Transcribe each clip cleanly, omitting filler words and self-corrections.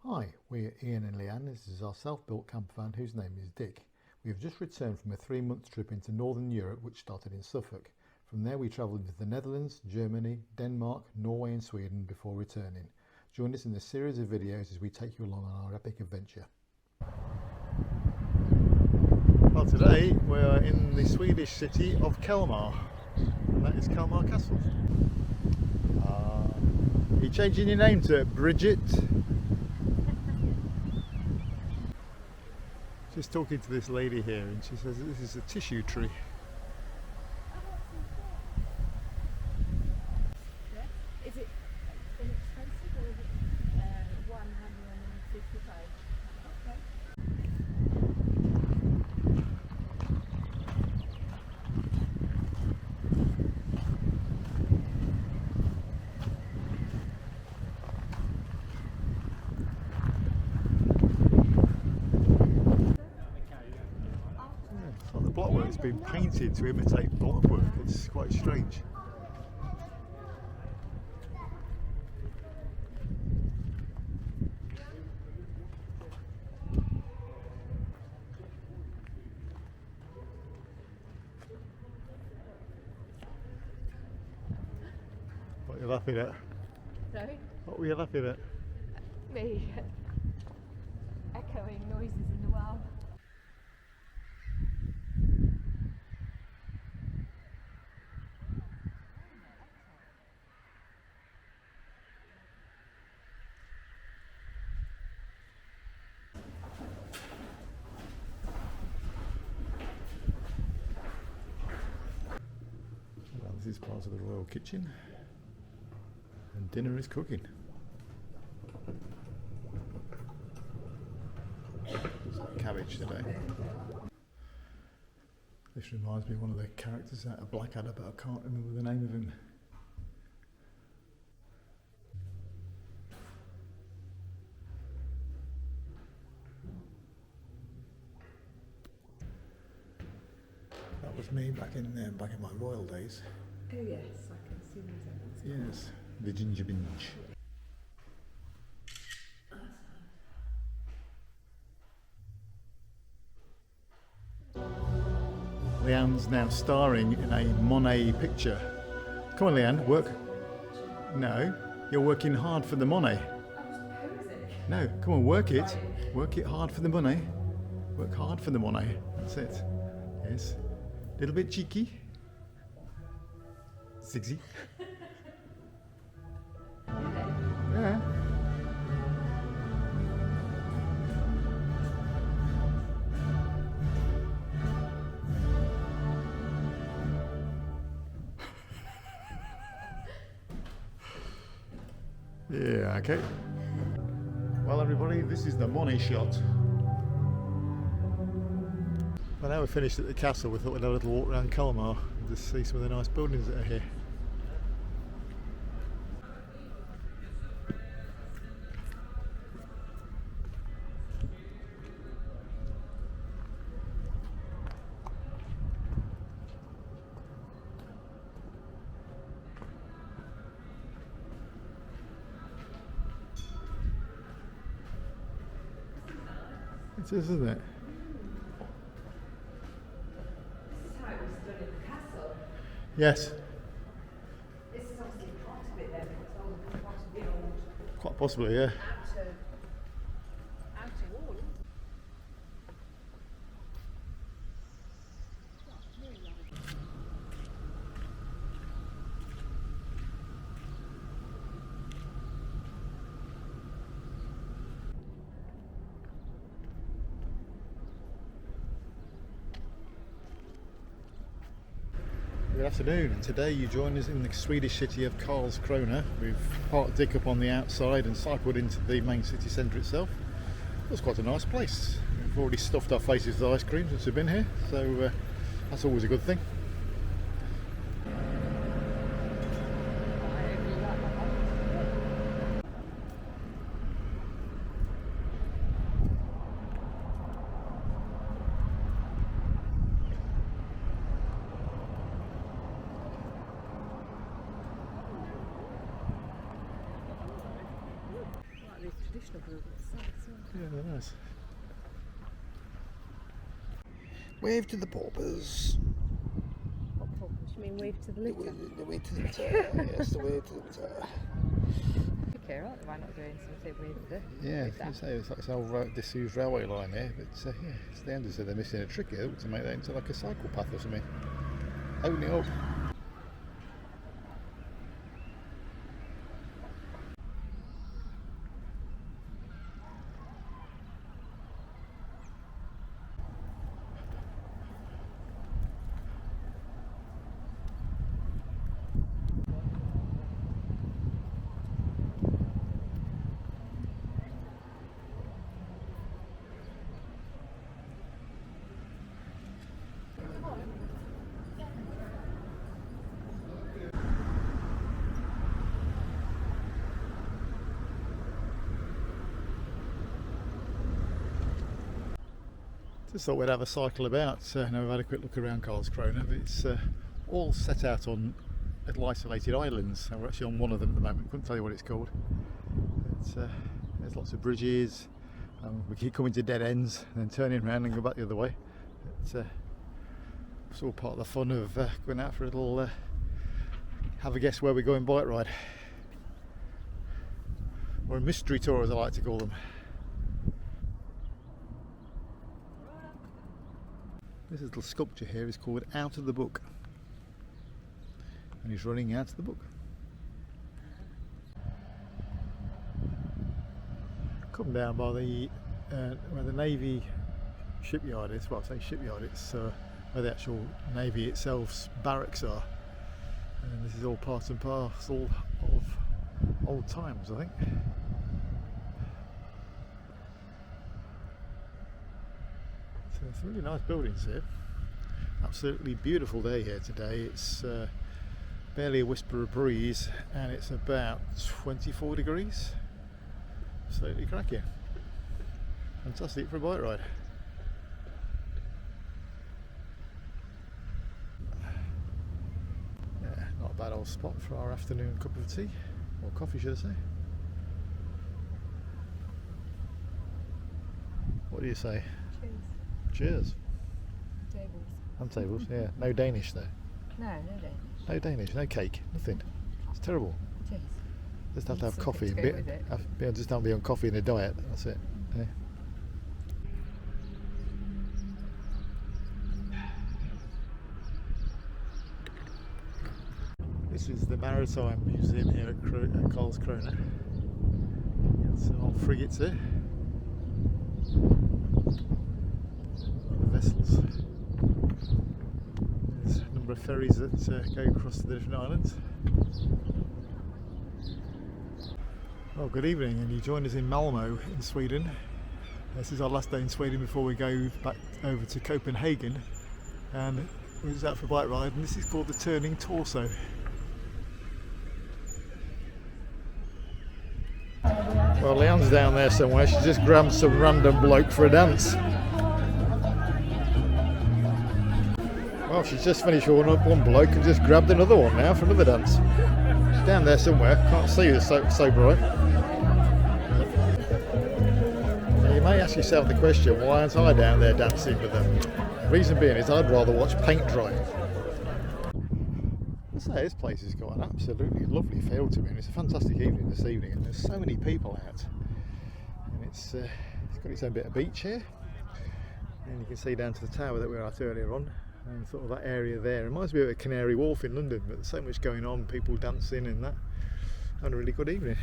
Hi, we're Ian and Leanne. This is our self-built camper van whose name is Dick. We have just returned from a 3-month trip into Northern Europe which started in Suffolk. From there we travelled into the Netherlands, Germany, Denmark, Norway and Sweden before returning. Join us in this series of videos as we take you along on our epic adventure. Well, today we're in the Swedish city of Kalmar, and that is Kalmar Castle. Are you changing your name to Bridget? Just talking to this lady here, and she says this is a tissue tree. Is it inexpensive or is it 155? Okay. It's like the blockwork's been painted to imitate blockwork. It's quite strange. What are you laughing at? Sorry? What were you laughing at? The echoing noises in the well. Well, this is part of the royal kitchen, and dinner is cooking. Cabbage today. This reminds me of one of the characters out of Blackadder, but I can't remember the name of him. That was me back in my royal days. Oh yes, I can see these. Yes, the ginger binge. Leanne's now starring in a Monet picture. Come on, Leanne, work. No, you're working hard for the Monet. No, come on, work it. Work it hard for the money. Work hard for the Monet. That's it. Yes. A little bit cheeky. Ziggy. Yeah. Yeah, okay. Well, everybody, this is the Monet shot. Well, now we're finished at the castle, we thought we'd have a little walk around Kalmar and just see some of the nice buildings that are here. It is, isn't it? This is how it was done in the castle. Yes, This is obviously part of it then, it's part of the old quite possibly, yeah. outer wall. Good afternoon, and today you join us in the Swedish city of Karlskrona. We've parked Dick up on the outside and cycled into the main city centre itself. It was quite a nice place. We've already stuffed our faces with ice cream since we've been here, so that's always a good thing. Like these traditional Yeah, they're nice. Wave to the paupers. What problems? You mean wave to the litter? The way to the litter. Yes, the way to the litter. Okay, right, why not doing something with the... Yeah, with that? it's like this old disused railway line here, but yeah, it's the end. So they're missing a trick here to make that into like a cycle path or something. Open it up. Just thought we'd have a cycle about. Now we've had a quick look around Karlskrona, but it's all set out on little isolated islands. We're actually on one of them at the moment. Couldn't tell you what it's called. There's lots of bridges. We keep coming to dead ends and then turning around and go back the other way. It's all part of the fun of going out for a little have a guess where we're going bike ride, or a mystery tour as I like to call them. This little sculpture here is called Out of the Book, and he's running out of the book. Come down by the where the Navy shipyard is. Well, I say shipyard, it's where the actual Navy itself's barracks are, and this is all part and parcel of old times, I think. So some really nice buildings here. Absolutely beautiful day here today. It's barely a whisper of breeze, and it's about 24 degrees. Absolutely cracking. Fantastic for a bike ride. Yeah, not a bad old spot for our afternoon cup of tea, or coffee should I say. What do you say? Cheers. Tables. And tables, yeah. No Danish though. No, no Danish. No Danish, no cake, nothing. It's terrible. Cheers. Just have to have Something coffee to and go with it. just have to be on coffee and a diet. That's it. Yeah. This is the Maritime Museum here at Karlskrona. Got some old frigates here. Vessels. There's a number of ferries that go across to the different islands. Well, good evening, and you join us in Malmo in Sweden. This is our last day in Sweden before we go back over to Copenhagen, and we're just out for a bike ride, and this is called the Turning Torso. Well, Leanne's down there somewhere. She just grabbed some random bloke for a dance. Well, she's just finished warming up one bloke and just grabbed another one now for another dance. She's down there somewhere. Can't see her, it's so bright. Now, you may ask yourself the question, why aren't I down there dancing with them? The reason being is I'd rather watch paint dry. I'd say this place has got an absolutely lovely feel to me, and it's a fantastic evening this evening, and there's so many people out, and it's got its own bit of beach here, and you can see down to the tower that we were at earlier on, and sort of that area there. It reminds me of a Canary Wharf in London, but there's so much going on, people dancing and that. Had a really good evening.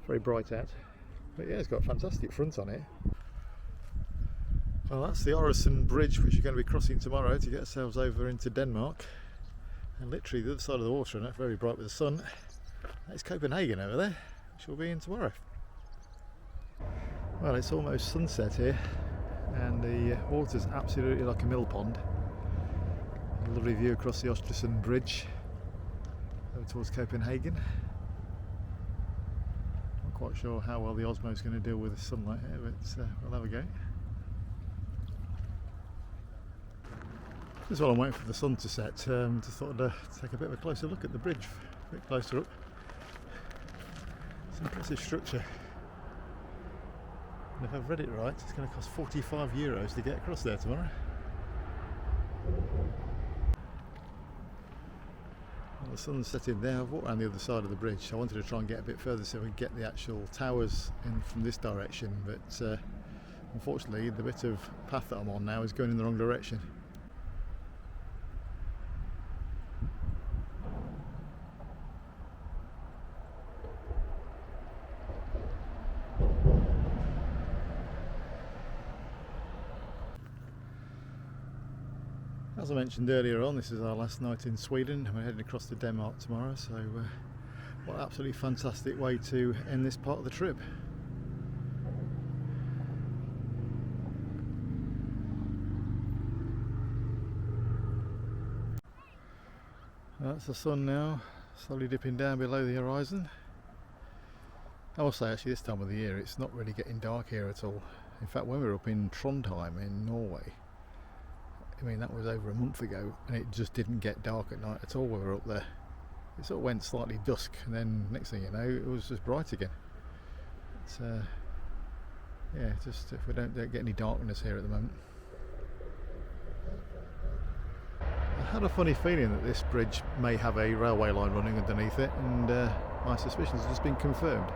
Very bright out, but yeah, it's got a fantastic front on it. Well, that's the Øresund Bridge, which you're going to be crossing tomorrow to get ourselves over into Denmark, and literally the other side of the water, and it's very bright with the sun. That's Copenhagen over there, which we'll be in tomorrow. Well, it's almost sunset here, and the water's absolutely like a mill pond. A lovely view across the Øresund Bridge over towards Copenhagen. Not quite sure how well the Osmo's going to deal with the sunlight here, but we'll have a go. Just while I'm waiting for the sun to set, just thought I'd take a bit of a closer look at the bridge, a bit closer up. It's an impressive structure. And if I've read it right, it's going to cost €45 to get across there tomorrow. Well, the sun's setting there. I've walked around the other side of the bridge. I wanted to try and get a bit further so we could get the actual towers in from this direction, but unfortunately the bit of path that I'm on now is going in the wrong direction. As I mentioned earlier on, this is our last night in Sweden and we're heading across to Denmark tomorrow, so what an absolutely fantastic way to end this part of the trip. That's the sun now, slowly dipping down below the horizon. I will say actually this time of the year it's not really getting dark here at all. In fact, when we were up in Trondheim in Norway, I mean that was over a month ago, and it just didn't get dark at night at all when we were up there. It sort of went slightly dusk, and then next thing you know it was just bright again. It's yeah, just if we don't get any darkness here at the moment. I had a funny feeling that this bridge may have a railway line running underneath it, and my suspicions have just been confirmed.